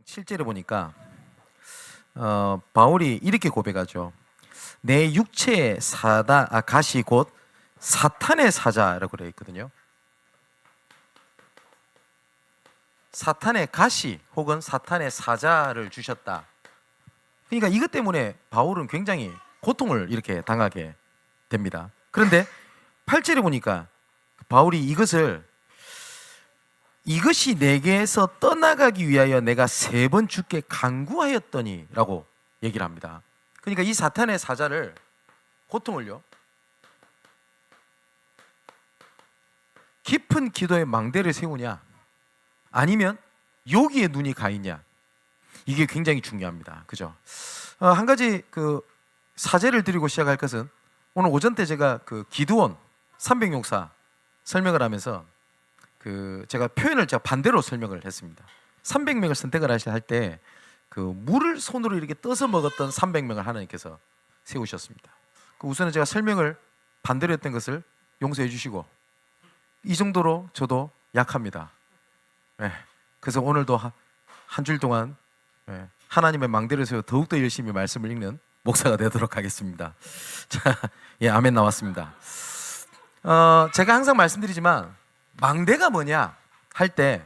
실제로 보니까 바울이 이렇게 고백하죠. 내 육체의 가시 곧 사탄의 사자라고 되어 있거든요. 사탄의 가시 혹은 사탄의 사자를 주셨다. 그러니까 이것 때문에 바울은 굉장히 고통을 이렇게 당하게 됩니다. 그런데 8절에 보니까 바울이 이것이 내게서 떠나가기 위하여 내가 3번 주께 간구하였더니 라고 얘기를 합니다. 그러니까 이 사탄의 사자를, 고통을요, 깊은 기도의 망대를 세우냐 아니면 여기에 눈이 가 있냐, 이게 굉장히 중요합니다. 그죠? 한 가지 사제를 드리고 시작할 것은, 오늘 오전 때 제가 기드온 300용사 설명을 하면서 제가 표현을 반대로 설명을 했습니다. 300명을 선택을 할 때 물을 손으로 이렇게 떠서 먹었던 300명을 하나님께서 세우셨습니다. 우선은 제가 설명을 반대로 했던 것을 용서해 주시고, 이 정도로 저도 약합니다. 네. 그래서 오늘도 한 줄 동안 하나님의 망대를 세워 더욱더 열심히 말씀을 읽는 목사가 되도록 하겠습니다. 자, 아멘 나왔습니다. 제가 항상 말씀드리지만 망대가 뭐냐 할 때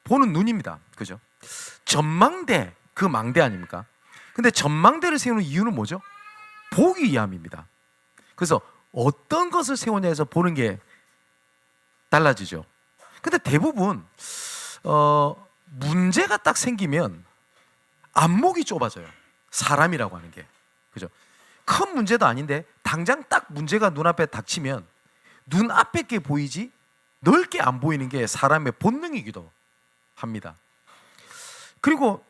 보는 눈입니다. 그죠? 전망대, 그 망대 아닙니까? 근데 전망대를 세우는 이유는 뭐죠? 보기 위함입니다. 그래서 어떤 것을 세우냐에서 보는 게 달라지죠. 근데 대부분 문제가 딱 생기면 안목이 좁아져요. 사람이라고 하는 게. 그죠? 큰 문제도 아닌데 당장 딱 문제가 눈앞에 닥치면 눈앞에 게 보이지 넓게 안 보이는 게 사람의 본능이기도 합니다. 그리고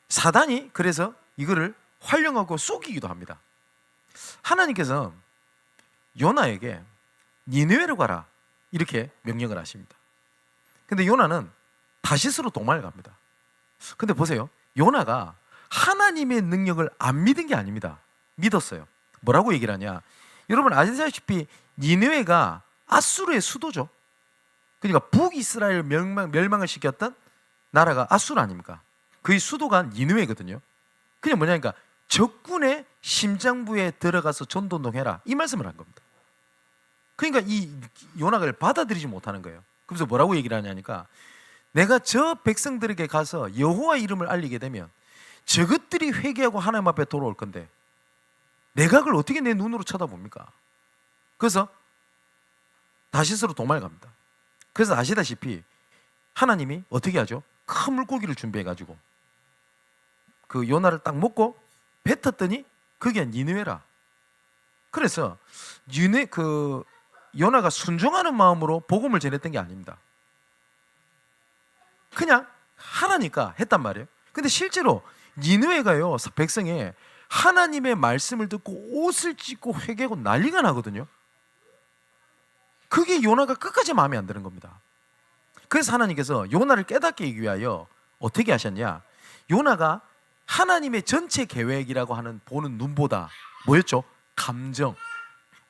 사단이 그래서 이거를 활용하고 속이기도 합니다. 하나님께서 요나에게 니느웨로 가라 이렇게 명령을 하십니다. 근데 요나는 다시스로 도망을 갑니다. 근데 보세요, 요나가 하나님의 능력을 안 믿은 게 아닙니다. 믿었어요. 뭐라고 얘기를 하냐, 여러분 아시다시피 니느웨가 아수르의 수도죠. 그러니까 북이스라엘 멸망을 시켰던 나라가 아수르 아닙니까? 그의 수도가 니느웨거든요. 그게 뭐냐니까 적군의 심장부에 들어가서 전도운동해라, 이 말씀을 한 겁니다. 그러니까 이 요나를 받아들이지 못하는 거예요. 그래서 뭐라고 얘기를 하냐니까, 내가 저 백성들에게 가서 여호와 이름을 알리게 되면 저것들이 회개하고 하나님 앞에 돌아올 건데 내가 그걸 어떻게 내 눈으로 쳐다봅니까? 그래서 다시스로 도망을 갑니다. 그래서 아시다시피 하나님이 어떻게 하죠? 큰 물고기를 준비해가지고 요나를 딱 먹고 뱉었더니 그게 니느웨라. 그래서 요나가 순종하는 마음으로 복음을 전했던 게 아닙니다. 그냥 하나니까 했단 말이에요. 근데 실제로 니느웨가요, 백성에 하나님의 말씀을 듣고 옷을 찢고 회개하고 난리가 나거든요. 그게 요나가 끝까지 마음에 안 드는 겁니다. 그래서 하나님께서 요나를 깨닫게 하기 위하여 어떻게 하셨냐, 요나가 하나님의 전체 계획이라고 하는 보는 눈보다 뭐였죠? 감정,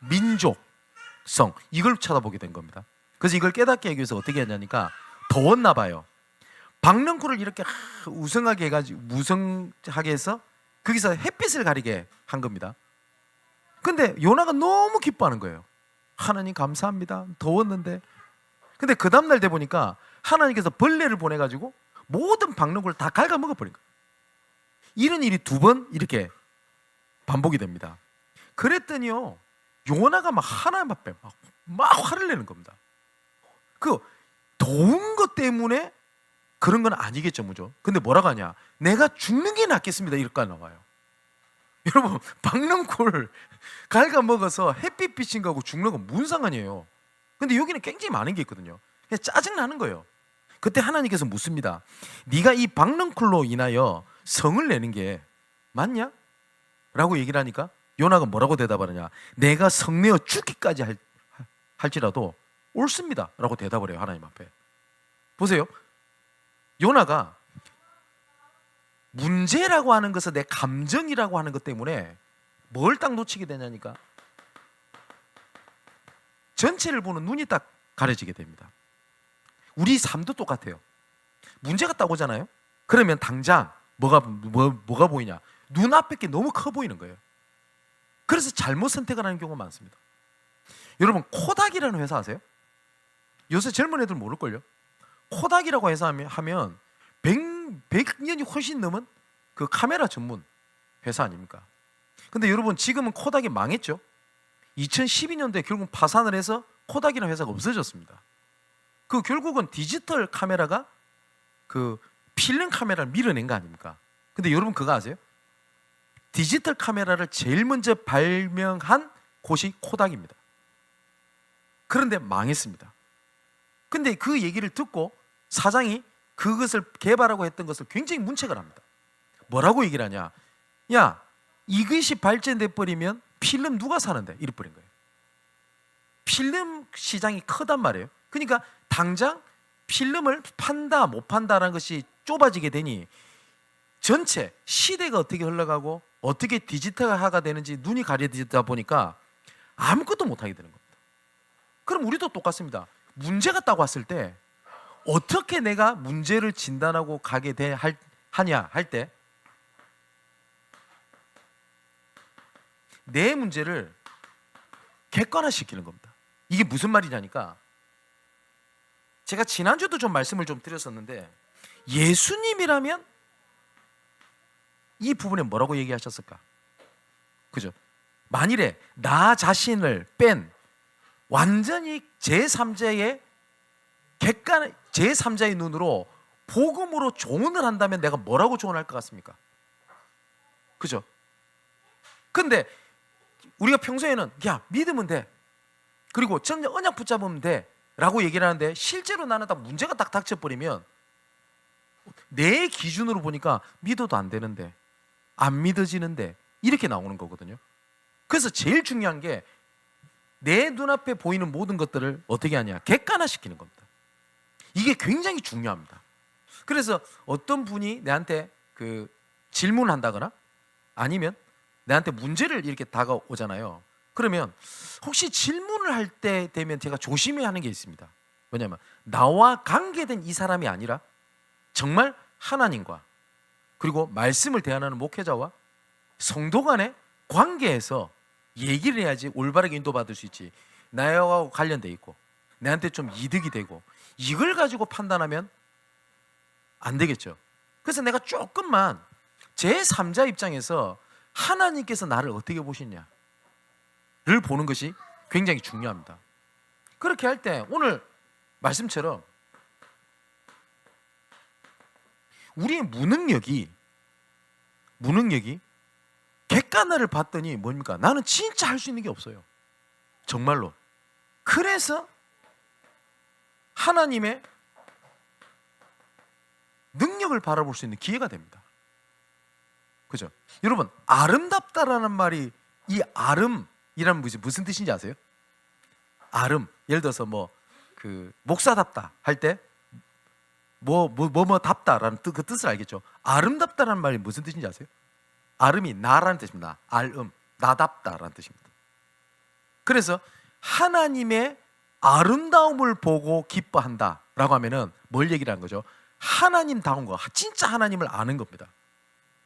민족성, 이걸 쳐다보게 된 겁니다. 그래서 이걸 깨닫게 하기 위해서 어떻게 했냐니까 더웠나 봐요. 박넝쿨을 이렇게 우성하게 해가지고 무성하게 해서 거기서 햇빛을 가리게 한 겁니다. 근데 요나가 너무 기뻐하는 거예요. 하나님 감사합니다, 더웠는데. 근데 그 다음날 돼 보니까 하나님께서 벌레를 보내가지고 모든 박넝쿨을 다 갉아먹어 버린 거예요. 이런 일이 2번 이렇게 반복이 됩니다. 그랬더니요, 요나가 막 하나님 앞에 막 화를 내는 겁니다. 더운 것 때문에 그런 건 아니겠죠, 뭐죠? 근데 뭐라고 하냐, 내가 죽는 게 낫겠습니다, 이럴까 나와요. 여러분, 박넝쿨 갉아먹어서 햇빛 비친 거하고 죽는 건 무슨 상관이에요? 근데 여기는 굉장히 많은 게 있거든요. 그냥 짜증나는 거예요. 그때 하나님께서 묻습니다. 네가 이 박넝쿨로 인하여 성을 내는 게 맞냐? 라고 얘기를 하니까 요나가 뭐라고 대답하느냐, 내가 성내어 죽기까지 할지라도 옳습니다 라고 대답을 해요, 하나님 앞에. 보세요, 요나가 문제라고 하는 것을 내 감정이라고 하는 것 때문에 뭘 딱 놓치게 되냐니까 전체를 보는 눈이 딱 가려지게 됩니다. 우리 삶도 똑같아요. 문제가 딱 오잖아요. 그러면 당장 뭐가 보이냐? 눈앞에 게 너무 커 보이는 거예요. 그래서 잘못 선택을 하는 경우가 많습니다. 여러분, 코닥이라는 회사 아세요? 요새 젊은 애들 모를걸요? 코닥이라고 회사 하면 100년이 훨씬 넘은 그 카메라 전문 회사 아닙니까? 근데 여러분, 지금은 코닥이 망했죠? 2012년도에 결국 파산을 해서 코닥이라는 회사가 없어졌습니다. 그 결국은 디지털 카메라가 그 필름 카메라를 밀어낸 거 아닙니까? 근데 여러분 그거 아세요? 디지털 카메라를 제일 먼저 발명한 곳이 코닥입니다. 그런데 망했습니다. 근데 그 얘기를 듣고 사장이 그것을 개발하고 했던 것을 굉장히 문책을 합니다. 뭐라고 얘기를 하냐? 야, 이것이 발전돼 버리면 필름 누가 사는데? 이래 버린 거예요. 필름 시장이 크단 말이에요. 그러니까 당장 필름을 판다 못 판다라는 것이 좁아지게 되니 전체 시대가 어떻게 흘러가고 어떻게 디지털화가 되는지 눈이 가려지다 보니까 아무것도 못하게 되는 겁니다. 그럼 우리도 똑같습니다. 문제가 딱 왔을 때 어떻게 내가 문제를 진단하고 가게 하냐 할 때 내 문제를 객관화시키는 겁니다. 이게 무슨 말이냐니까 제가 지난주도 좀 말씀을 좀 드렸었는데 예수님이라면 이 부분에 뭐라고 얘기하셨을까? 그죠? 만일에 나 자신을 뺀 완전히 제3자의 제3자의 눈으로 복음으로 조언을 한다면 내가 뭐라고 조언할 것 같습니까? 그죠? 근데 우리가 평소에는 야, 믿으면 돼. 그리고 전혀 언약 붙잡으면 돼. 라고 얘기를 하는데 실제로 나는 딱 문제가 딱 닥쳐버리면 내 기준으로 보니까 믿어도 안 되는데 안 믿어지는데 이렇게 나오는 거거든요. 그래서 제일 중요한 게 내 눈앞에 보이는 모든 것들을 어떻게 하냐? 객관화시키는 겁니다. 이게 굉장히 중요합니다. 그래서 어떤 분이 내한테 그 질문을 한다거나 아니면 내한테 문제를 이렇게 다가오잖아요. 그러면 혹시 질문을 할 때 되면 제가 조심해야 하는 게 있습니다. 왜냐하면 나와 관계된 이 사람이 아니라 정말 하나님과 그리고 말씀을 대하는 목회자와 성도 간의 관계에서 얘기를 해야지 올바르게 인도받을 수 있지. 나하고 관련돼 있고 나한테 좀 이득이 되고 이걸 가지고 판단하면 안 되겠죠. 그래서 내가 조금만 제3자 입장에서 하나님께서 나를 어떻게 보시냐를 보는 것이 굉장히 중요합니다. 그렇게 할 때 오늘 말씀처럼 우리의 무능력이 객관화를 봤더니 뭡니까? 나는 진짜 할 수 있는 게 없어요. 정말로. 그래서 하나님의 능력을 바라볼 수 있는 기회가 됩니다. 그죠? 여러분, 아름답다라는 말이 이 아름이라는 무슨 뜻인지 아세요? 아름. 예를 들어서 그 목사답다 할 때 답다라는 그 뜻을 알겠죠? 아름답다라는 말이 무슨 뜻인지 아세요? 아름이 나라는 뜻입니다. 나답다라는 뜻입니다. 그래서 하나님의 아름다움을 보고 기뻐한다라고 하면은 뭘 얘기를 하는 거죠? 하나님다운 거, 진짜 하나님을 아는 겁니다.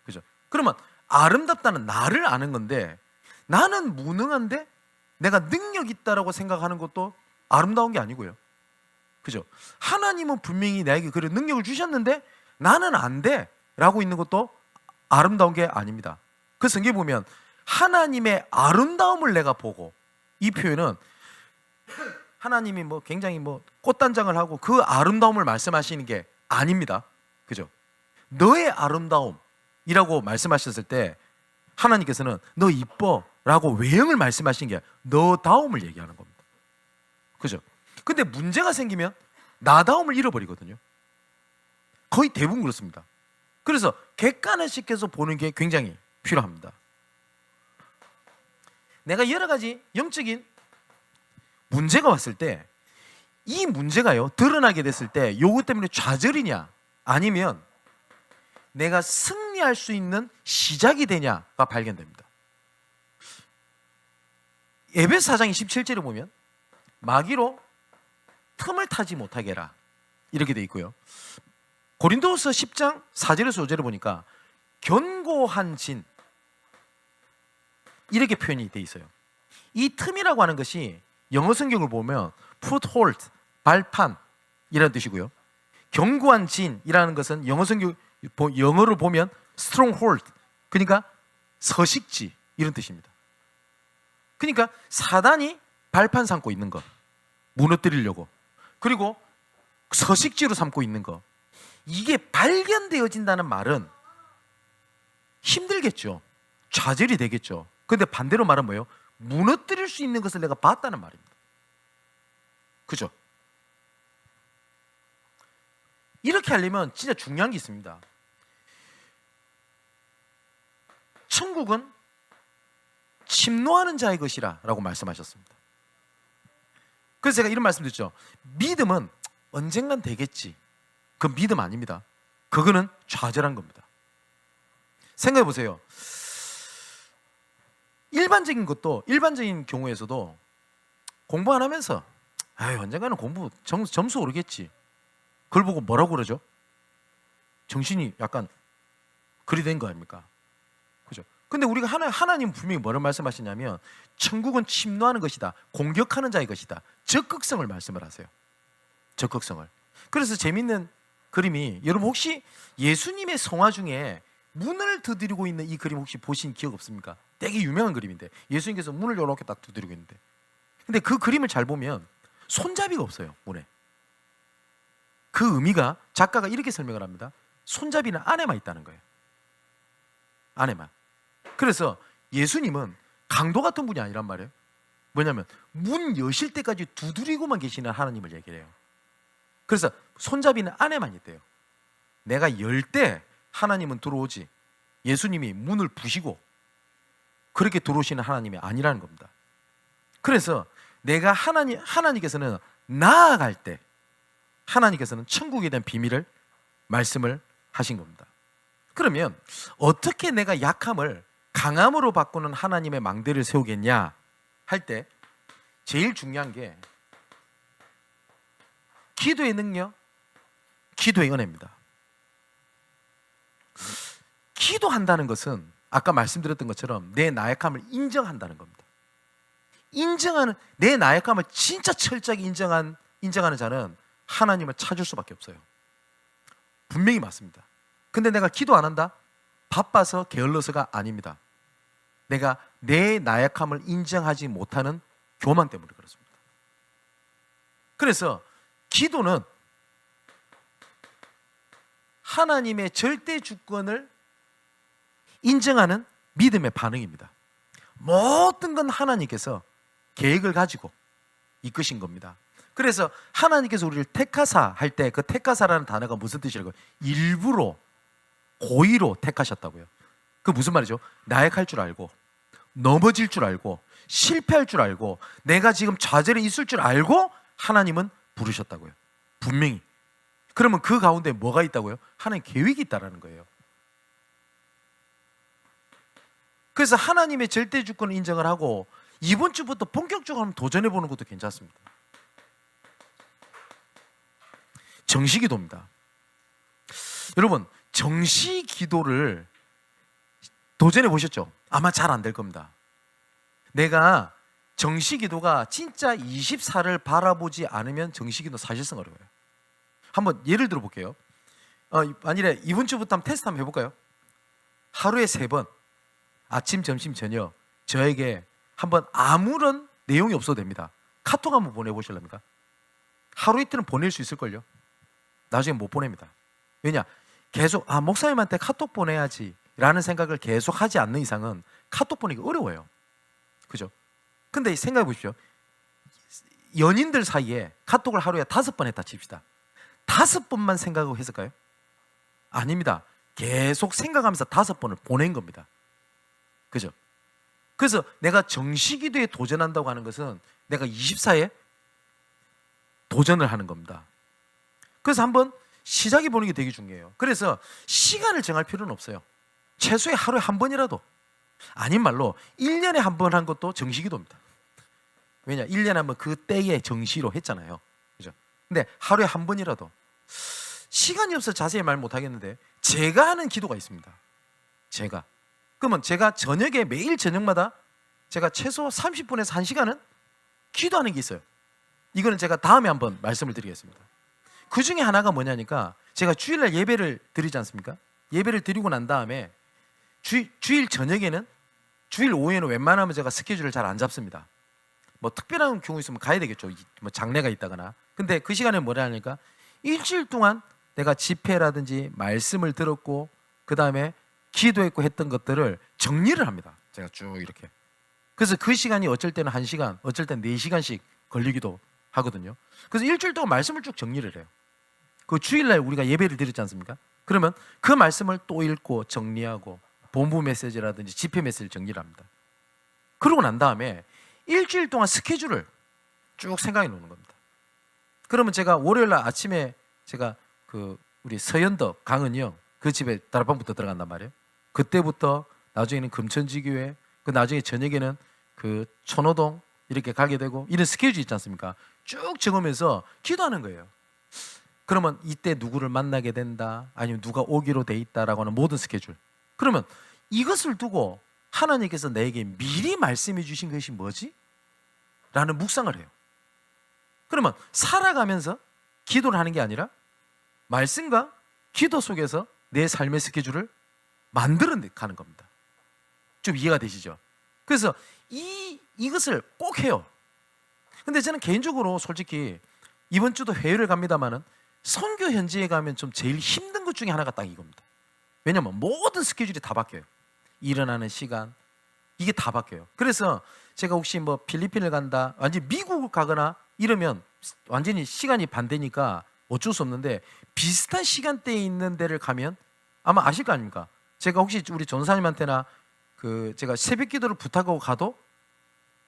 그죠? 그러면 아름답다는 나를 아는 건데 나는 무능한데 내가 능력 있다라고 생각하는 것도 아름다운 게 아니고요. 그죠? 하나님은 분명히 나에게 그런 능력을 주셨는데 나는 안 돼라고 있는 것도 아름다운 게 아닙니다. 그 성경에 보면 하나님의 아름다움을 내가 보고, 이 표현은 하나님이 굉장히 꽃단장을 하고 그 아름다움을 말씀하시는 게 아닙니다. 그죠? 너의 아름다움이라고 말씀하셨을 때 하나님께서는 너 이뻐 라고 외형을 말씀하시는 게 너다움을 얘기하는 겁니다. 그죠? 근데 문제가 생기면 나다움을 잃어버리거든요. 거의 대부분 그렇습니다. 그래서 객관화시켜서 보는 게 굉장히 필요합니다. 내가 여러 가지 영적인 문제가 왔을 때 이 문제가요 드러나게 됐을 때 요것 때문에 좌절이냐 아니면 내가 승리할 수 있는 시작이 되냐가 발견됩니다. 에베소 4장 27절에 보면 마귀로 틈을 타지 못하게 해라 이렇게 돼 있고요. 고린도후서 10장 4절에서 5절에 보니까 견고한 진 이렇게 표현이 돼 있어요. 이 틈이라고 하는 것이 영어 성경을 보면 foothold, 발판이라는 뜻이고요. 견고한 진이라는 것은 영어로 보면 stronghold, 그러니까 서식지 이런 뜻입니다. 그러니까 사단이 발판 삼고 있는 것, 무너뜨리려고, 그리고 서식지로 삼고 있는 것, 이게 발견되어진다는 말은 힘들겠죠. 좌절이 되겠죠. 그런데 반대로 말은 뭐예요? 무너뜨릴 수 있는 것을 내가 봤다는 말입니다. 그죠? 이렇게 하려면 진짜 중요한 게 있습니다. 천국은 침노하는 자의 것이라 라고 말씀하셨습니다. 그래서 제가 이런 말씀 드렸죠. 믿음은 언젠간 되겠지. 그 믿음 아닙니다. 그거는 좌절한 겁니다. 생각해 보세요. 일반적인 경우에서도 공부 안 하면서 언젠가는 공부 점수 오르겠지. 그걸 보고 뭐라고 그러죠? 정신이 약간 그리 된 거 아닙니까? 그죠? 근데 우리가 하나님 분명히 뭐를 말씀하시냐면 천국은 침노하는 것이다. 공격하는 자의 것이다. 적극성을 말씀을 하세요. 적극성을. 그래서 재밌는 그림이, 여러분 혹시 예수님의 성화 중에 문을 두드리고 있는 이 그림 혹시 보신 기억 없습니까? 되게 유명한 그림인데 예수님께서 문을 이렇게 딱 두드리고 있는데, 근데 그 그림을 잘 보면 손잡이가 없어요, 문에. 그 의미가 작가가 이렇게 설명을 합니다. 손잡이는 안에만 있다는 거예요. 안에만. 그래서 예수님은 강도 같은 분이 아니란 말이에요. 뭐냐면 문 여실 때까지 두드리고만 계시는 하나님을 얘기해요. 그래서 손잡이는 안에만 있대요. 내가 열 때 하나님은 들어오지, 예수님이 문을 부시고 그렇게 들어오시는 하나님이 아니라는 겁니다. 그래서 내가 하나님께서는 나아갈 때 하나님께서는 천국에 대한 비밀을 말씀을 하신 겁니다. 그러면 어떻게 내가 약함을 강함으로 바꾸는 하나님의 망대를 세우겠냐 할 때 제일 중요한 게 기도의 능력, 기도의 은혜입니다. 기도한다는 것은 아까 말씀드렸던 것처럼 내 나약함을 인정한다는 겁니다. 내 나약함을 진짜 철저하게 인정하는 자는 하나님을 찾을 수밖에 없어요. 분명히 맞습니다. 근데 내가 기도 안 한다? 바빠서 게을러서가 아닙니다. 내가 내 나약함을 인정하지 못하는 교만 때문에 그렇습니다. 그래서 기도는 하나님의 절대 주권을 인정하는 믿음의 반응입니다. 모든 건 하나님께서 계획을 가지고 이끄신 겁니다. 그래서 하나님께서 우리를 택하사 할 때 그 택하사라는 단어가 무슨 뜻이라고요? 일부러 고의로 택하셨다고요. 그 무슨 말이죠? 나약할 줄 알고, 넘어질 줄 알고, 실패할 줄 알고, 내가 지금 좌절에 있을 줄 알고 하나님은 부르셨다고요. 분명히. 그러면 그 가운데 뭐가 있다고요? 하나님 계획이 있다라는 거예요. 그래서 하나님의 절대 주권을 인정을 하고 이번 주부터 본격적으로 한번 도전해 보는 것도 괜찮습니다. 정시기도입니다. 여러분, 정시기도를 도전해 보셨죠? 아마 잘 안 될 겁니다. 내가 정시기도가 진짜 24를 바라보지 않으면 정시기도 사실상 어려워요. 한번 예를 들어 볼게요. 만일에 이번 주부터 한번 테스트 한번 해볼까요? 하루에 3번, 아침, 점심, 저녁 저에게 한번 아무런 내용이 없어도 됩니다. 카톡 한번 보내보실랍니까? 하루 이틀은 보낼 수 있을걸요? 나중에 못 보냅니다. 왜냐? 계속 목사님한테 카톡 보내야지 라는 생각을 계속 하지 않는 이상은 카톡 보내기 어려워요. 그죠? 근데 생각해 보십시오. 연인들 사이에 카톡을 하루에 5번 했다 칩시다. 5번만 생각하고 했을까요? 아닙니다. 계속 생각하면서 5번을 보낸 겁니다. 그죠? 그래서 내가 정시기도에 도전한다고 하는 것은 내가 24에 도전을 하는 겁니다. 그래서 한번 시작이 보는 게 되게 중요해요. 그래서 시간을 정할 필요는 없어요. 최소의 하루에 한 번이라도, 아닌 말로 1년에 한 번 한 것도 정시기도입니다. 왜냐? 1년에 한 번 그 때에 정시로 했잖아요. 그죠? 근데 하루에 한 번이라도, 시간이 없어서 자세히 말 못하겠는데 제가 하는 기도가 있습니다. 그러면 제가 저녁에, 매일 저녁마다 제가 최소 30분에서 1시간은 기도하는 게 있어요. 이거는 제가 다음에 한번 말씀을 드리겠습니다. 그 중에 하나가 뭐냐니까, 제가 주일날 예배를 드리지 않습니까? 예배를 드리고 난 다음에 주일 저녁에는, 주일 오후에는 웬만하면 제가 스케줄을 잘 안 잡습니다. 뭐 특별한 경우 있으면 가야 되겠죠. 뭐 장례가 있다거나. 근데 그 시간에 뭐라 하니까, 일주일 동안 내가 집회라든지 말씀을 들었고 그 다음에 기도했고 했던 것들을 정리를 합니다. 제가 쭉 이렇게. 그래서 그 시간이 어쩔 때는 1시간, 어쩔 때는 4시간씩 걸리기도 하거든요. 그래서 일주일 동안 말씀을 쭉 정리를 해요. 그 주일날 우리가 예배를 드렸지 않습니까? 그러면 그 말씀을 또 읽고 정리하고 본부 메시지라든지 집회 메시지를 정리를 합니다. 그러고 난 다음에 일주일 동안 스케줄을 쭉 생각해 놓는 겁니다. 그러면 제가 월요일날 아침에 제가 그 우리 서현덕, 강은영 그 집에 다락방부터 들어간단 말이에요. 그때부터 나중에는 금천지교회, 그 나중에 저녁에는 그 천호동 이렇게 가게 되고, 이런 스케줄이 있지 않습니까? 쭉 적으면서 기도하는 거예요. 그러면 이때 누구를 만나게 된다, 아니면 누가 오기로 돼 있다라고 하는 모든 스케줄. 그러면 이것을 두고 하나님께서 내게 미리 말씀해 주신 것이 뭐지? 라는 묵상을 해요. 그러면 살아가면서 기도를 하는 게 아니라 말씀과 기도 속에서 내 삶의 스케줄을 만들어 가는 겁니다. 좀 이해가 되시죠? 그래서 이것을 꼭 해요. 근데 저는 개인적으로 솔직히 이번 주도 회의를 갑니다만은, 선교 현지에 가면 좀 제일 힘든 것 중에 하나가 딱 이겁니다. 왜냐면 모든 스케줄이 다 바뀌어요. 일어나는 시간, 이게 다 바뀌어요. 그래서 제가 혹시 뭐 필리핀을 간다, 완전히 미국을 가거나 이러면 완전히 시간이 반대니까 어쩔 수 없는데, 비슷한 시간대에 있는 데를 가면 아마 아실 거 아닙니까? 제가 혹시 우리 전사님한테나 제가 새벽 기도를 부탁하고 가도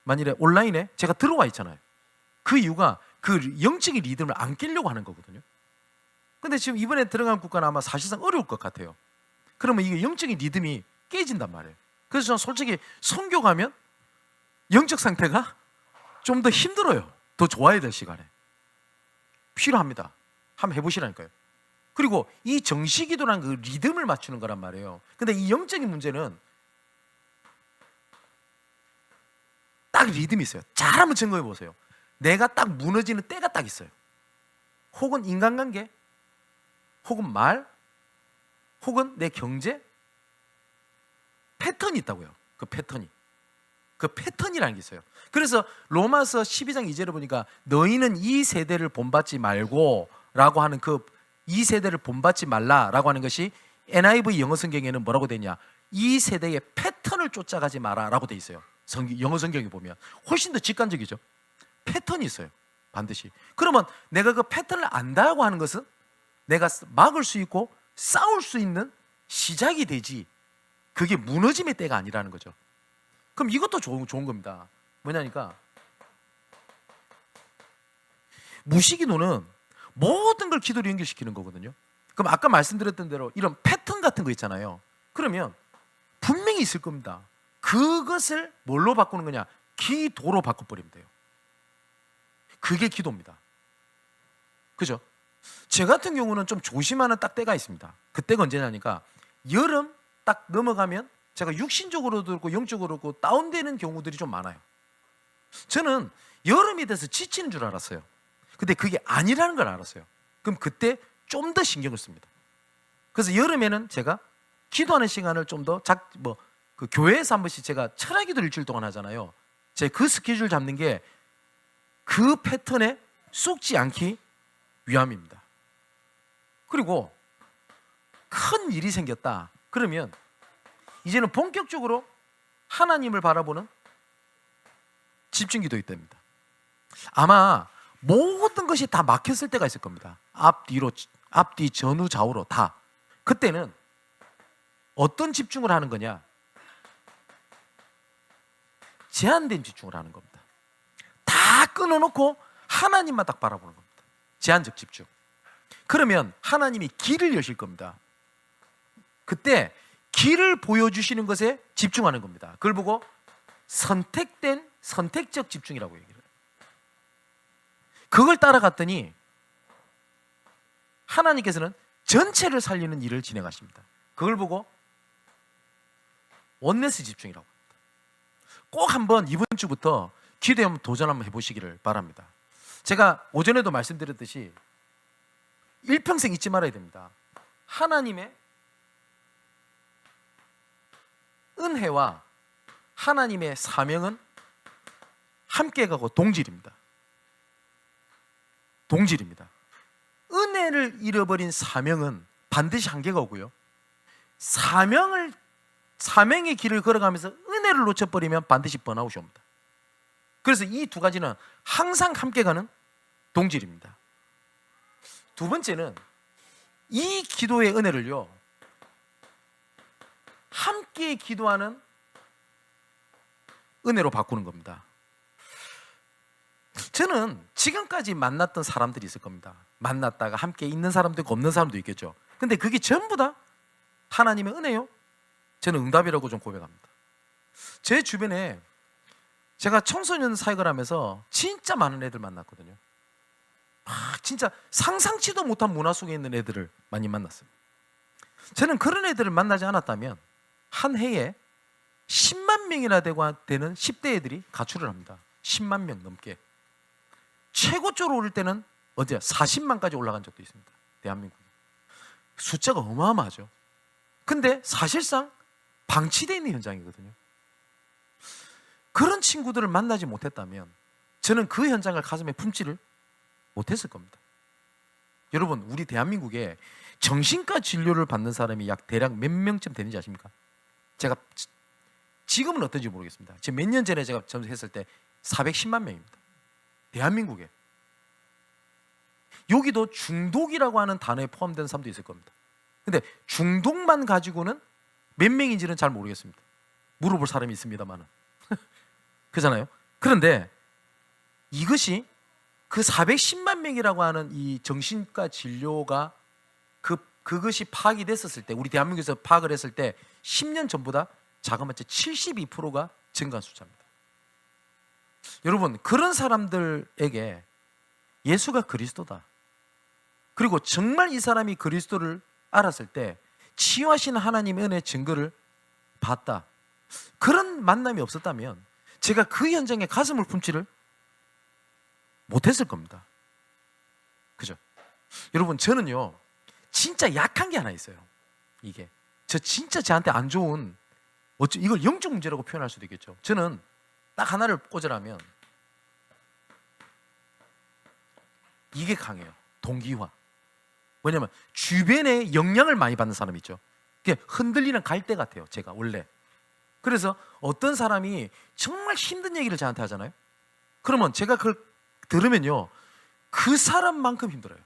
만일에 온라인에 제가 들어와 있잖아요. 그 이유가 그 영적인 리듬을 안 깨려고 하는 거거든요. 근데 지금 이번에 들어간 국가는 아마 사실상 어려울 것 같아요. 그러면 이게 영적인 리듬이 깨진단 말이에요. 그래서 저는 솔직히 선교 가면 영적 상태가 좀 더 힘들어요. 더 좋아야 될 시간에 필요합니다. 한번 해보시라니까요. 그리고 이 정시기도라는 그 리듬을 맞추는 거란 말이에요. 근데 이 영적인 문제는 딱 리듬이 있어요. 잘 한번 점검해 보세요. 내가 딱 무너지는 때가 딱 있어요. 혹은 인간관계, 혹은 말, 혹은 내 경제, 패턴이 있다고요. 그 패턴이라는 게 있어요. 그래서 로마서 12장 2절을 보니까, 너희는 이 세대를 본받지 말고 라고 하는, 그 이 세대를 본받지 말라라고 하는 것이 NIV 영어 성경에는 뭐라고 되냐, 이 세대의 패턴을 쫓아가지 마라 라고 돼 있어요. 영어 성경에 보면 훨씬 더 직관적이죠. 패턴이 있어요, 반드시. 그러면 내가 그 패턴을 안다고 하는 것은 내가 막을 수 있고 싸울 수 있는 시작이 되지, 그게 무너짐의 때가 아니라는 거죠. 그럼 이것도 좋은 겁니다. 뭐냐니까, 무시기도는 모든 걸 기도로 연결시키는 거거든요. 그럼 아까 말씀드렸던 대로 이런 패턴 같은 거 있잖아요. 그러면 분명히 있을 겁니다. 그것을 뭘로 바꾸는 거냐? 기도로 바꿔버리면 돼요. 그게 기도입니다. 그죠? 제 같은 경우는 좀 조심하는 딱 때가 있습니다. 그때가 언제냐니까, 여름 딱 넘어가면 제가 육신적으로도 그렇고 영적으로도 그렇고 다운되는 경우들이 좀 많아요. 저는 여름이 돼서 지치는 줄 알았어요. 근데 그게 아니라는 걸 알았어요. 그럼 그때 좀 더 신경을 씁니다. 그래서 여름에는 제가 기도하는 시간을 좀 더 그 교회에서 한 번씩 제가 철학기도 일주일 동안 하잖아요. 제 그 스케줄 잡는 게 그 패턴에 쏙지 않기 위함입니다. 그리고 큰 일이 생겼다 그러면 이제는 본격적으로 하나님을 바라보는 집중기도가 됩니다. 아마 모든 것이 다 막혔을 때가 있을 겁니다. 앞뒤 전후 좌우로 다. 그때는 어떤 집중을 하는 거냐? 제한된 집중을 하는 겁니다. 다 끊어놓고 하나님만 딱 바라보는 겁니다. 제한적 집중. 그러면 하나님이 길을 여실 겁니다. 그때 길을 보여주시는 것에 집중하는 겁니다. 그걸 보고 선택된 선택적 집중이라고 얘기를 해요. 그걸 따라갔더니 하나님께서는 전체를 살리는 일을 진행하십니다. 그걸 보고 원네스 집중이라고 합니다. 꼭 한번 이번 주부터 기도에 한번 도전 한번 해보시기를 바랍니다. 제가 오전에도 말씀드렸듯이 일평생 잊지 말아야 됩니다. 하나님의 은혜와 하나님의 사명은 함께 가고 동질입니다. 동질입니다. 은혜를 잃어버린 사명은 반드시 한계가 오고요. 사명의 길을 걸어가면서 은혜를 놓쳐버리면 반드시 번아웃이 옵니다. 그래서 이 두 가지는 항상 함께 가는 동질입니다. 두 번째는 이 기도의 은혜를요, 함께 기도하는 은혜로 바꾸는 겁니다. 저는 지금까지 만났던 사람들이 있을 겁니다. 만났다가 함께 있는 사람도 있고 없는 사람도 있겠죠. 근데 그게 전부 다 하나님의 은혜요? 저는 응답이라고 좀 고백합니다. 제 주변에 제가 청소년 사역을 하면서 진짜 많은 애들 만났거든요. 진짜 상상치도 못한 문화 속에 있는 애들을 많이 만났어요. 저는 그런 애들을 만나지 않았다면 한 해에 10만 명이나 되는 10대 애들이 가출을 합니다. 10만 명 넘게. 최고조로 오를 때는 어디야? 40만까지 올라간 적도 있습니다. 대한민국에. 숫자가 어마어마하죠. 근데 사실상 방치되어 있는 현장이거든요. 그런 친구들을 만나지 못했다면 저는 그 현장을 가슴에 품지를 못했을 겁니다. 여러분, 우리 대한민국에 정신과 진료를 받는 사람이 대략 몇 명쯤 되는지 아십니까? 제가 지금은 어떤지 모르겠습니다. 지금 몇 년 전에 제가 점수했을 때 410만 명입니다. 대한민국에. 여기도 중독이라고 하는 단어에 포함된 사람도 있을 겁니다. 근데 중독만 가지고는 몇 명인지는 잘 모르겠습니다. 물어볼 사람이 있습니다만은. 그렇잖아요. 그런데 이것이 그 410만 명이라고 하는 이 정신과 진료가 그것이 파악이 됐었을 때, 우리 대한민국에서 파악을 했을 때 10년 전보다 자그마치 72%가 증가한 숫자입니다. 여러분, 그런 사람들에게 예수가 그리스도다, 그리고 정말 이 사람이 그리스도를 알았을 때 치유하신 하나님의 은혜의 증거를 봤다, 그런 만남이 없었다면 제가 그 현장에 가슴을 품지를 못했을 겁니다. 그죠? 여러분, 저는요 진짜 약한 게 하나 있어요. 이게 진짜 저한테 안 좋은, 이걸 영적 문제라고 표현할 수도 있겠죠. 저는 딱 하나를 꽂으라면 이게 강해요. 동기화. 왜냐면 주변에 영향을 많이 받는 사람 있죠. 그게 흔들리는 갈대 같아요, 제가 원래. 그래서 어떤 사람이 정말 힘든 얘기를 저한테 하잖아요. 그러면 제가 그걸 들으면요, 그 사람만큼 힘들어요.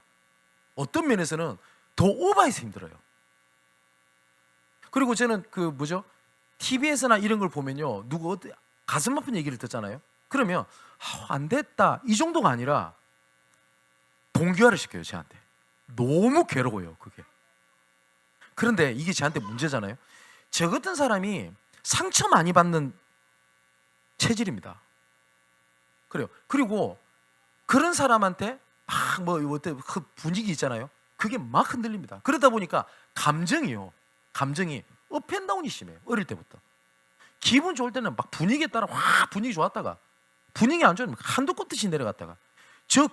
어떤 면에서는 더 오버해서 힘들어요. 그리고 저는 TV에서나 이런 걸 보면요, 가슴 아픈 얘기를 듣잖아요. 그러면 안 됐다, 이 정도가 아니라 동기화를 시켜요, 저한테. 너무 괴로워요, 그게. 그런데 이게 저한테 문제잖아요. 저 같은 사람이 상처 많이 받는 체질입니다. 그래요. 그리고 그런 사람한테 막 분위기 있잖아요. 그게 막 흔들립니다. 그러다 보니까 감정이 업앤다운이 심해요. 어릴 때부터. 기분 좋을 때는 막 분위기에 따라 확 분위기 좋았다가, 분위기 안 좋으면 한도 끝없이 내려갔다가,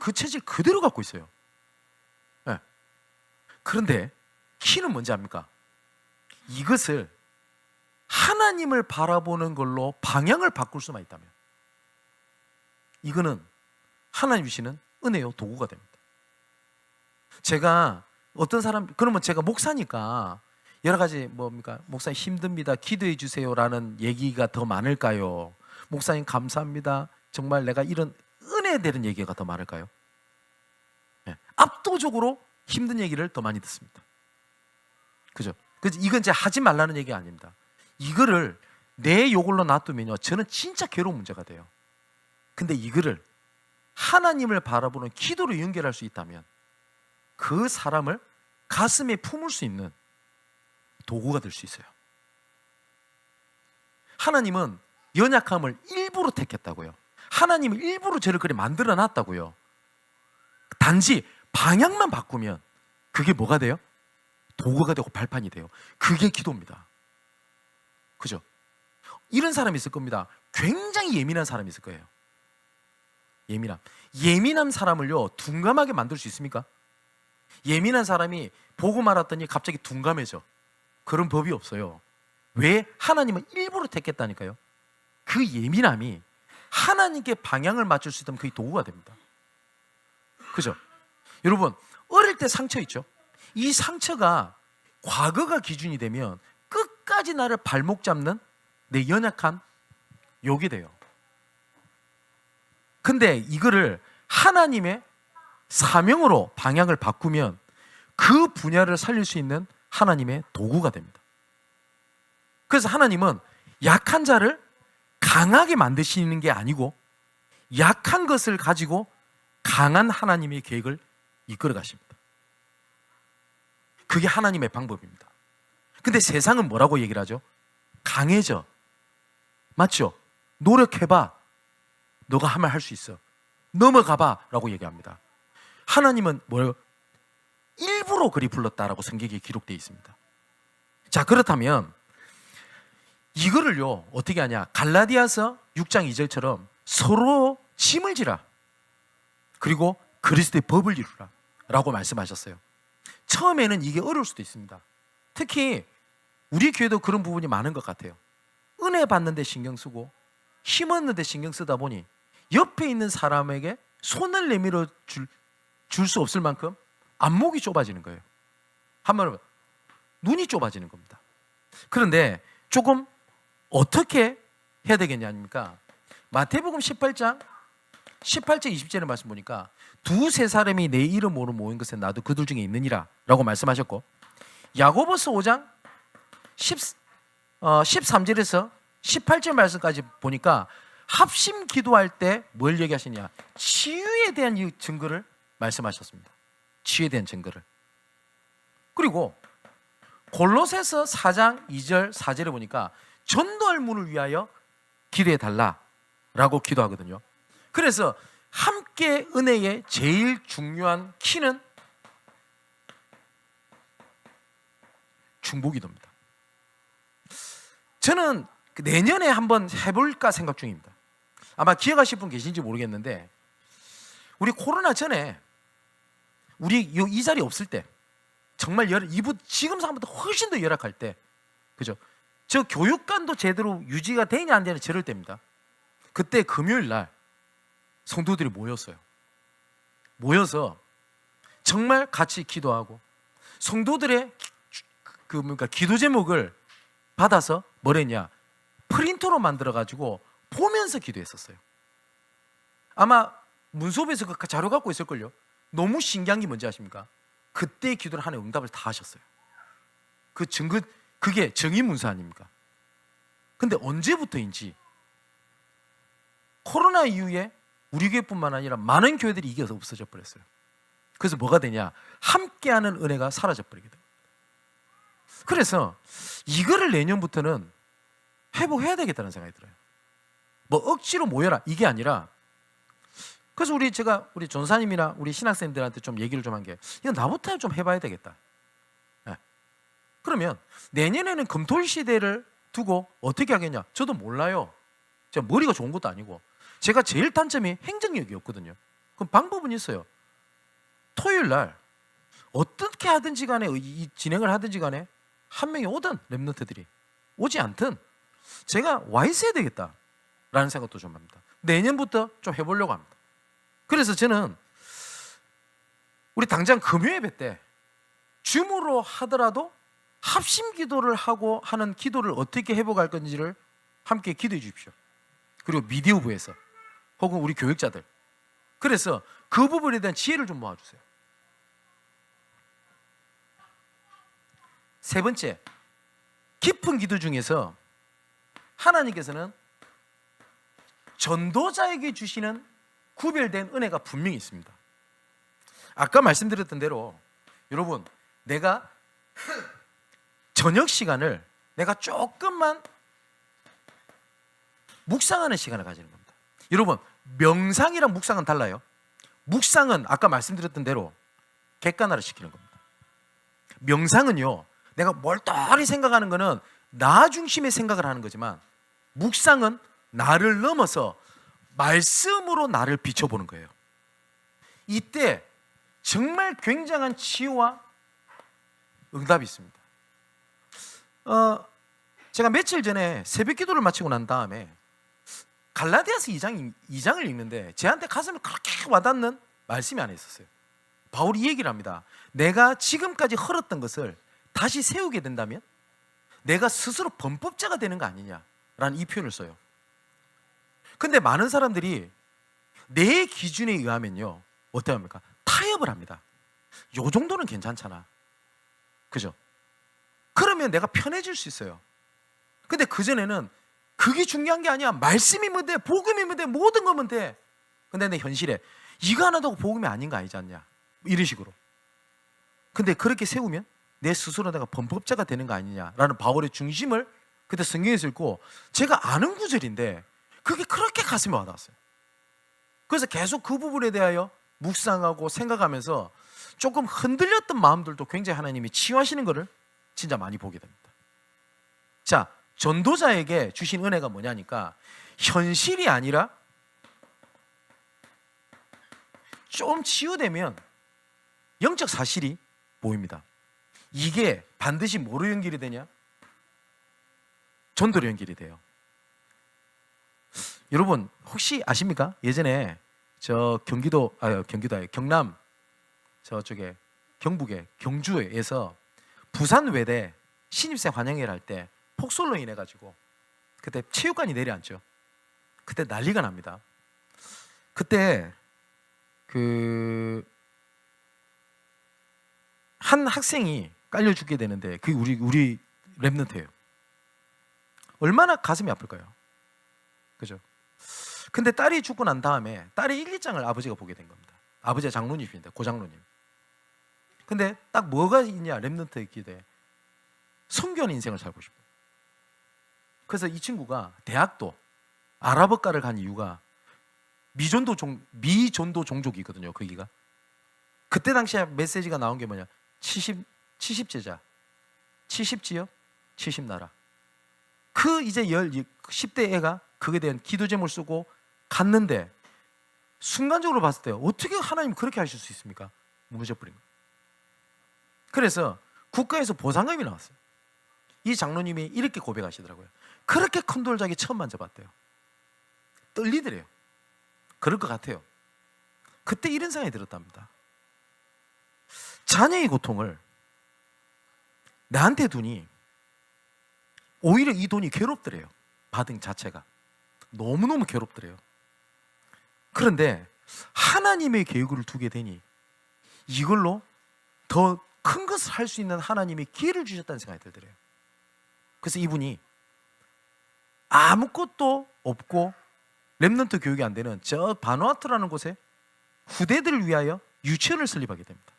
그 체질 그대로 갖고 있어요. 네. 그런데 키는 뭔지 압니까? 이것을 하나님을 바라보는 걸로 방향을 바꿀 수만 있다면, 이거는 하나님 주시는 은혜요 도구가 됩니다. 제가 그러면 제가 목사니까 여러 가지 목사님 힘듭니다, 기도해 주세요라는 얘기가 더 많을까요? 목사님 감사합니다, 정말 내가 이런 은혜 되는 얘기가 더 많을까요? 네. 압도적으로 힘든 얘기를 더 많이 듣습니다. 그죠? 이건 이제 하지 말라는 얘기가 아닙니다. 이거를 내 요걸로 놔두면요, 저는 진짜 괴로운 문제가 돼요. 근데 이거를 하나님을 바라보는 기도로 연결할 수 있다면 그 사람을 가슴에 품을 수 있는 도구가 될 수 있어요. 하나님은 연약함을 일부러 택했다고요. 하나님은 일부러 저를 그렇게 만들어 놨다고요. 단지 방향만 바꾸면 그게 뭐가 돼요? 도구가 되고 발판이 돼요. 그게 기도입니다. 그죠? 이런 사람이 있을 겁니다. 굉장히 예민한 사람이 있을 거예요. 예민한 사람을요 둔감하게 만들 수 있습니까? 예민한 사람이 보고 말았더니 갑자기 둔감해져. 그런 법이 없어요. 왜? 하나님은 일부러 택했다니까요. 그 예민함이 하나님께 방향을 맞출 수 있다면 그게 도구가 됩니다. 그죠? 여러분, 어릴 때 상처 있죠? 이 상처가 과거가 기준이 되면 끝까지 나를 발목 잡는 내 연약한 욕이 돼요. 근데 이거를 하나님의 사명으로 방향을 바꾸면 그 분야를 살릴 수 있는 하나님의 도구가 됩니다. 그래서 하나님은 약한 자를 강하게 만드시는 게 아니고 약한 것을 가지고 강한 하나님의 계획을 이끌어 가십니다. 그게 하나님의 방법입니다. 근데 세상은 뭐라고 얘기를 하죠? 강해져. 맞죠? 노력해봐. 너가 하면 할 수 있어. 넘어가봐 라고 얘기합니다. 하나님은 뭐예요? 일부러 그리 불렀다라고 성경에 기록되어 있습니다. 자, 그렇다면 이거를요 어떻게 하냐? 갈라디아서 6장 2절처럼 서로 짐을 지라. 그리고 그리스도의 법을 이루라 라고 말씀하셨어요. 처음에는 이게 어려울 수도 있습니다. 특히 우리 교회도 그런 부분이 많은 것 같아요. 은혜 받는 데 신경 쓰고 힘 얻는 데 신경 쓰다 보니 옆에 있는 사람에게 손을 내밀어 줄 수 없을 만큼 안목이 좁아지는 거예요. 한마디로 눈이 좁아지는 겁니다. 그런데 조금 어떻게 해야 되겠냐 아닙니까? 마태복음 18장 20절의 말씀 보니까 두세 사람이 내 이름으로 모인 것에 나도 그들 중에 있느니라 라고 말씀하셨고, 야고보서 5장 13절에서 18절 말씀까지 보니까 합심 기도할 때 뭘 얘기하시냐? 치유에 대한 이 증거를 말씀하셨습니다. 치유에 대한 증거를. 그리고 골로새서 4장 2절 4절에 보니까 전도할 문을 위하여 기도해 달라라고 기도하거든요. 그래서 함께 은혜의 제일 중요한 키는 중보기도입니다. 저는 내년에 한번 해볼까 생각 중입니다. 아마 기억하실 분 계신지 모르겠는데 우리 코로나 전에 우리 이 자리 없을 때 정말 지금 상황보다 훨씬 더 열악할 때, 그죠? 저 교육관도 제대로 유지가 되냐 안 되냐 저럴 때입니다. 그때 금요일 날 성도들이 모여서 정말 같이 기도하고 성도들의 기도 제목을 받아서 뭐랬냐? 프린터로 만들어 가지고 보면서 기도했었어요. 아마 문소부에서 그 자료 갖고 있을걸요. 너무 신기한 게 뭔지 아십니까? 그때 기도를 하나님 응답을 다 하셨어요. 그 증거, 그게 정의문서 아닙니까? 근데 언제부터인지 코로나 이후에 우리 교회뿐만 아니라 많은 교회들이 이게 없어져 버렸어요. 그래서 뭐가 되냐? 함께하는 은혜가 사라져 버리게 됩니다. 그래서 이거를 내년부터는 회복해야 되겠다는 생각이 들어요. 뭐 억지로 모여라 이게 아니라, 그래서 우리 전사님이나 우리 신학생들한테 좀 얘기를 좀 한 게, 이건 나부터 좀 해봐야 되겠다. 네. 그러면 내년에는 금토일 시대를 두고 어떻게 하겠냐? 저도 몰라요. 제가 머리가 좋은 것도 아니고, 제가 제일 단점이 행정력이 없거든요. 그럼 방법은 있어요. 토요일 날 어떻게 하든지 간에 이 진행을 하든지 간에 한 명이 오든 랩런트들이 오지 않든 제가 와 있어야 되겠다라는 생각도 좀 합니다. 내년부터 좀 해보려고 합니다. 그래서 저는 우리 당장 금요예배 때 줌으로 하더라도 합심 기도를 하고 하는 기도를 어떻게 회복할 건지를 함께 기도해 주십시오. 그리고 미디어부에서 혹은 우리 교육자들, 그래서 그 부분에 대한 지혜를 좀 모아주세요. 세 번째, 깊은 기도 중에서 하나님께서는 전도자에게 주시는 구별된 은혜가 분명히 있습니다. 아까 말씀드렸던 대로 여러분, 내가 저녁 시간을 내가 조금만 묵상하는 시간을 가지는 겁니다. 여러분, 명상이랑 묵상은 달라요. 묵상은 아까 말씀드렸던 대로 객관화를 시키는 겁니다. 명상은요, 내가 멀쩡히 생각하는 거는 나 중심의 생각을 하는 거지만, 묵상은 나를 넘어서 말씀으로 나를 비춰보는 거예요. 이때 정말 굉장한 치유와 응답이 있습니다. 제가 며칠 전에 새벽 기도를 마치고 난 다음에 갈라디아서 2장을 읽는데 제한테 가슴에 그렇게 와닿는 말씀이 하나 있었어요. 바울이 이 얘기를 합니다. 내가 지금까지 헐었던 것을 다시 세우게 된다면 내가 스스로 범법자가 되는 거 아니냐라는 이 표현을 써요. 근데 많은 사람들이 내 기준에 의하면요, 어떻게 합니까? 타협을 합니다. 요 정도는 괜찮잖아, 그죠? 그러면 내가 편해질 수 있어요. 근데 그전에는 그게 중요한 게 아니야. 말씀이면 돼, 복음이면 돼, 모든 거면 돼. 근데 내 현실에 이거 하나도 복음이 아닌 거 아니지 않냐, 이런 식으로. 근데 그렇게 세우면 내 스스로 내가 범법자가 되는 거 아니냐라는 바울의 중심을 그때 성경에서 읽고, 제가 아는 구절인데 그게 그렇게 가슴에 와닿았어요. 그래서 계속 그 부분에 대하여 묵상하고 생각하면서 조금 흔들렸던 마음들도 굉장히 하나님이 치유하시는 것을 진짜 많이 보게 됩니다. 자, 전도자에게 주신 은혜가 뭐냐니까, 현실이 아니라 좀 치유되면 영적 사실이 보입니다. 이게 반드시 뭐로 연결이 되냐? 전도로 연결이 돼요. 여러분 혹시 아십니까? 예전에 저 경남 저쪽에 경북의 경주에서 부산 외대 신입생 환영회를 할 때 폭설로 인해 가지고 그때 체육관이 내려앉죠. 그때 난리가 납니다. 그때 한 학생이 깔려 죽게 되는데 그게 우리 랩런트예요. 얼마나 가슴이 아플까요? 그죠? 근데 딸이 죽고 난 다음에 딸의 일기장을 아버지가 보게 된 겁니다. 아버지가 장로님인데, 고장로님. 근데 딱 뭐가 있냐, 랩런트의 기대에 성교하는 인생을 살고 싶어. 그래서 이 친구가 대학도 아랍어과를 간 이유가 미존도 종족이거든요, 거기가. 그때 당시에 메시지가 나온 게 뭐냐, 70제자, 70지역, 70나라. 그 이제 10대 애가 그에 대한 기도 제목을 쓰고 갔는데, 순간적으로 봤을 때 어떻게 하나님 그렇게 하실 수 있습니까? 무너져버린 거예요. 그래서 국가에서 보상금이 나왔어요. 이 장로님이 이렇게 고백하시더라고요. 그렇게 큰 돌자기 처음 만져봤대요. 떨리더래요. 그럴 것 같아요. 그때 이런 생각이 들었답니다. 자녀의 고통을 나한테 두니 오히려 이 돈이 괴롭더래요. 받은 자체가 너무너무 괴롭더래요. 그런데 하나님의 계획을 두게 되니 이걸로 더 큰 것을 할 수 있는 하나님이 기회를 주셨다는 생각이 들더래요. 그래서 이분이 아무것도 없고 렘넌트 교육이 안 되는 저 바누아투라는 곳에 후대들을 위하여 유치원을 설립하게 됩니다.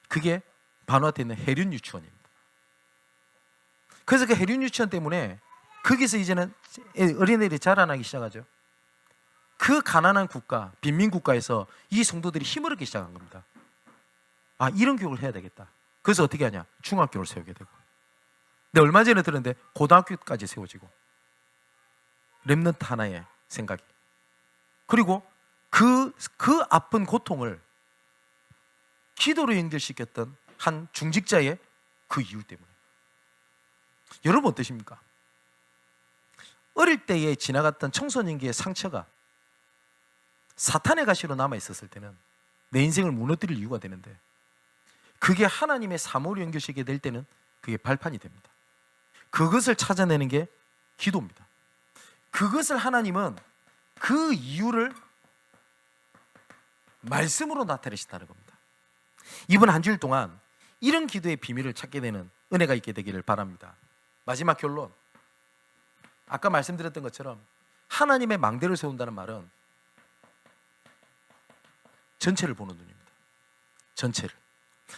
그게 바누아투에 있는 해륜 유치원입니다. 그래서 그 해륜 유치원 때문에 거기서 이제는 어린애들이 자라나기 시작하죠. 그 가난한 국가, 빈민 국가에서 이 성도들이 힘을 얻기 시작한 겁니다. 아, 이런 교육을 해야 되겠다. 그래서 어떻게 하냐, 중학교를 세우게 되고, 근데 얼마 전에 들었는데 고등학교까지 세워지고, 렘넌트 하나의 생각이. 그리고 그 아픈 고통을 기도로 연결시켰던 한 중직자의 그 이유 때문에. 여러분 어떠십니까? 어릴 때에 지나갔던 청소년기의 상처가 사탄의 가시로 남아 있었을 때는 내 인생을 무너뜨릴 이유가 되는데, 그게 하나님의 사모를 연결시키게 될 때는 그게 발판이 됩니다. 그것을 찾아내는 게 기도입니다. 그것을 하나님은 그 이유를 말씀으로 나타내신다는 겁니다. 이번 한 주일 동안 이런 기도의 비밀을 찾게 되는 은혜가 있게 되기를 바랍니다. 마지막 결론, 아까 말씀드렸던 것처럼 하나님의 망대를 세운다는 말은 전체를 보는 눈입니다. 전체를.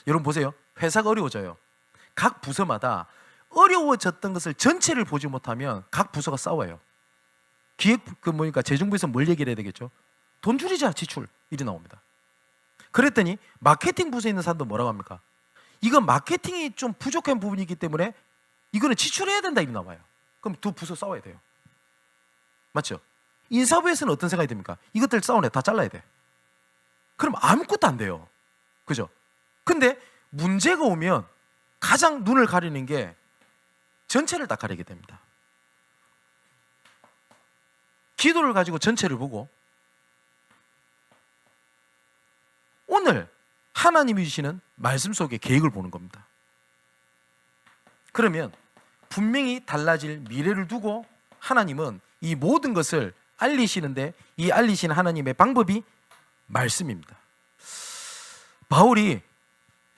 여러분 보세요. 회사가 어려워져요. 각 부서마다 어려워졌던 것을 전체를 보지 못하면 각 부서가 싸워요. 기획 재정부에서 뭘 얘기를 해야 되겠죠? 돈 줄이자, 지출 일이 나옵니다. 그랬더니 마케팅 부서에 있는 사람도 뭐라고 합니까? 이건 마케팅이 좀 부족한 부분이기 때문에 이거는 지출해야 된다 일이 나와요. 그럼 두 부서 싸워야 돼요. 맞죠? 인사부에서는 어떤 생각이 듭니까? 이것들 싸우네, 다 잘라야 돼. 그럼 아무것도 안 돼요. 그죠? 근데 문제가 오면 가장 눈을 가리는 게 전체를 다 가리게 됩니다. 기도를 가지고 전체를 보고 오늘 하나님이 주시는 말씀 속의 계획을 보는 겁니다. 그러면 분명히 달라질 미래를 두고 하나님은 이 모든 것을 알리시는데 이 알리시는 하나님의 방법이 말씀입니다. 바울이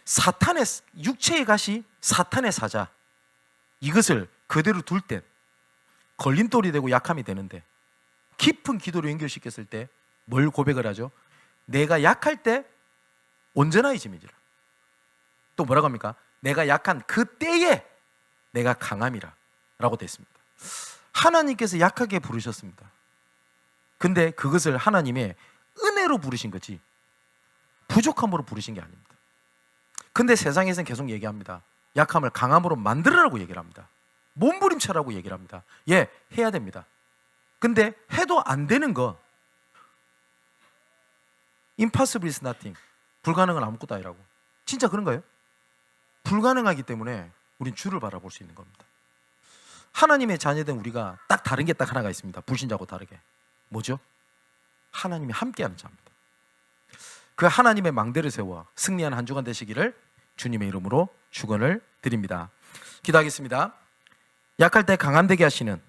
사탄의 육체의 가시, 사탄의 사자 이것을 그대로 둘 땐 걸림돌이 되고 약함이 되는데 깊은 기도로 연결시켰을 때 뭘 고백을 하죠? 내가 약할 때 온전하여 짐이지라. 또 뭐라고 합니까? 내가 약한 그때에 내가 강함이라 라고 됐습니다. 하나님께서 약하게 부르셨습니다. 근데 그것을 하나님의 은혜로 부르신 거지 부족함으로 부르신 게 아닙니다. 근데 세상에서는 계속 얘기합니다. 약함을 강함으로 만들으라고 얘기를 합니다. 몸부림쳐라고 얘기를 합니다. 예, 해야 됩니다. 근데 해도 안 되는 거 impossible is nothing, 불가능은 아무것도 아니라고. 진짜 그런가요? 불가능하기 때문에 우린 주를 바라볼 수 있는 겁니다. 하나님의 자녀된 우리가 딱 다른 게 딱 하나가 있습니다. 불신자하고 다르게. 뭐죠? 하나님이 함께하는 자입니다. 그 하나님의 망대를 세워 승리한 한 주간 되시기를 주님의 이름으로 축원을 드립니다. 기도하겠습니다. 약할 때 강함 되게 하시는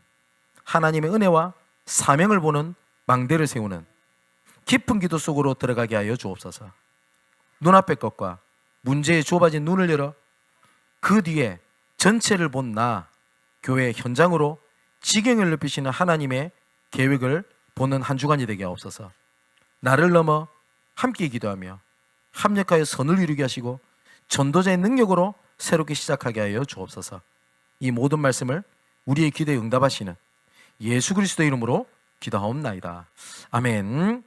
하나님의 은혜와 사명을 보는 망대를 세우는 깊은 기도 속으로 들어가게 하여 주옵소서. 눈앞의 것과 문제에 좁아진 눈을 열어 그 뒤에 전체를 본 나 교회 현장으로 지경을 넓히시는 하나님의 계획을 보는 한 주간이 되게 하옵소서. 나를 넘어 함께 기도하며 합력하여 선을 이루게 하시고 전도자의 능력으로 새롭게 시작하게 하여 주옵소서. 이 모든 말씀을 우리의 기도에 응답하시는 예수 그리스도의 이름으로 기도하옵나이다. 아멘.